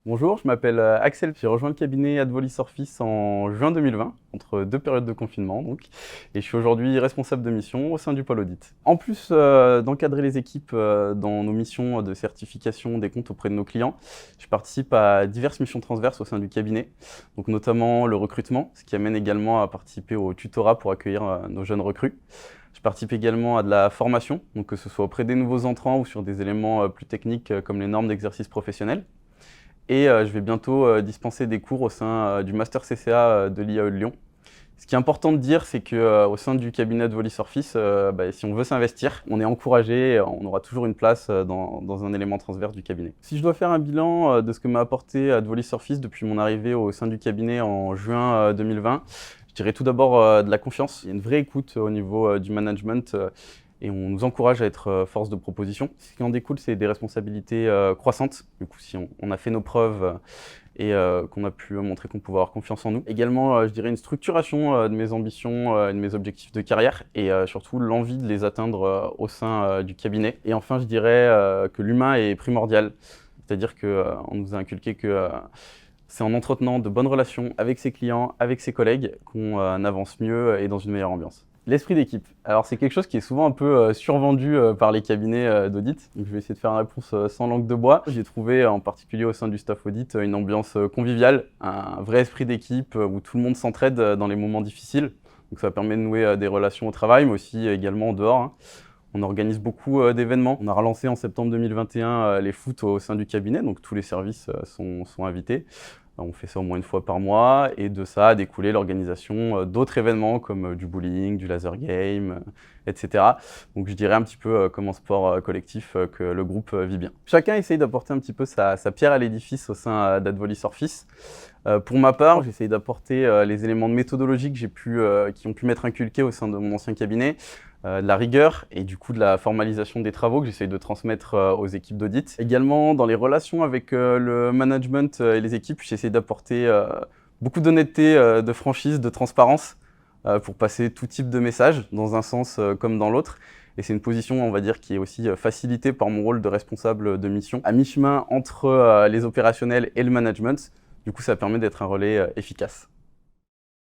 Bonjour, je m'appelle Axel. J'ai rejoint le cabinet Advolis Orfis en juin 2020, entre deux périodes de confinement donc, et je suis aujourd'hui responsable de mission au sein du pôle audit. En plus d'encadrer les équipes dans nos missions de certification des comptes auprès de nos clients, je participe à diverses missions transverses au sein du cabinet, donc notamment le recrutement, ce qui amène également à participer au tutorat pour accueillir nos jeunes recrues. Je participe également à de la formation, donc que ce soit auprès des nouveaux entrants ou sur des éléments plus techniques comme les normes d'exercice professionnel. Et je vais bientôt dispenser des cours au sein du Master CCA de l'IAE de Lyon. Ce qui est important de dire, c'est qu'au sein du cabinet Advolis Orfis, si on veut s'investir, on est encouragé, on aura toujours une place dans un élément transverse du cabinet. Si je dois faire un bilan de ce que m'a apporté Advolis Orfis depuis mon arrivée au sein du cabinet en juin 2020, je dirais tout d'abord de la confiance. Il y a une vraie écoute au niveau du management et on nous encourage à être force de proposition. Ce qui en découle, c'est des responsabilités croissantes. Du coup, si on a fait nos preuves et qu'on a pu montrer qu'on pouvait avoir confiance en nous. Également, je dirais une structuration de mes ambitions et de mes objectifs de carrière et surtout l'envie de les atteindre au sein du cabinet. Et enfin, je dirais que l'humain est primordial. C'est-à-dire qu'on nous a inculqué que c'est en entretenant de bonnes relations avec ses clients, avec ses collègues, qu'on avance mieux et dans une meilleure ambiance. L'esprit d'équipe. Alors c'est quelque chose qui est souvent un peu survendu par les cabinets d'audit. Donc je vais essayer de faire une réponse sans langue de bois. J'ai trouvé en particulier au sein du staff audit une ambiance conviviale, un vrai esprit d'équipe où tout le monde s'entraide dans les moments difficiles. Donc ça permet de nouer des relations au travail, mais aussi également en dehors. On organise beaucoup d'événements. On a relancé en septembre 2021 les foot au sein du cabinet, donc tous les services sont invités. On fait ça au moins une fois par mois et de ça a découlé l'organisation d'autres événements comme du bowling, du laser game, etc. Donc je dirais un petit peu comme en sport collectif que le groupe vit bien. Chacun essaye d'apporter un petit peu sa pierre à l'édifice au sein d'Advolis Orfis. Pour ma part, j'essaye d'apporter les éléments de méthodologie qui ont pu m'être inculqués au sein de mon ancien cabinet, de la rigueur et du coup de la formalisation des travaux que j'essaye de transmettre aux équipes d'audit. Également, dans les relations avec le management et les équipes, j'essaie d'apporter beaucoup d'honnêteté, de franchise, de transparence pour passer tout type de messages, dans un sens comme dans l'autre. Et c'est une position, on va dire, qui est aussi facilitée par mon rôle de responsable de mission, à mi-chemin entre les opérationnels et le management. Du coup, ça permet d'être un relais efficace.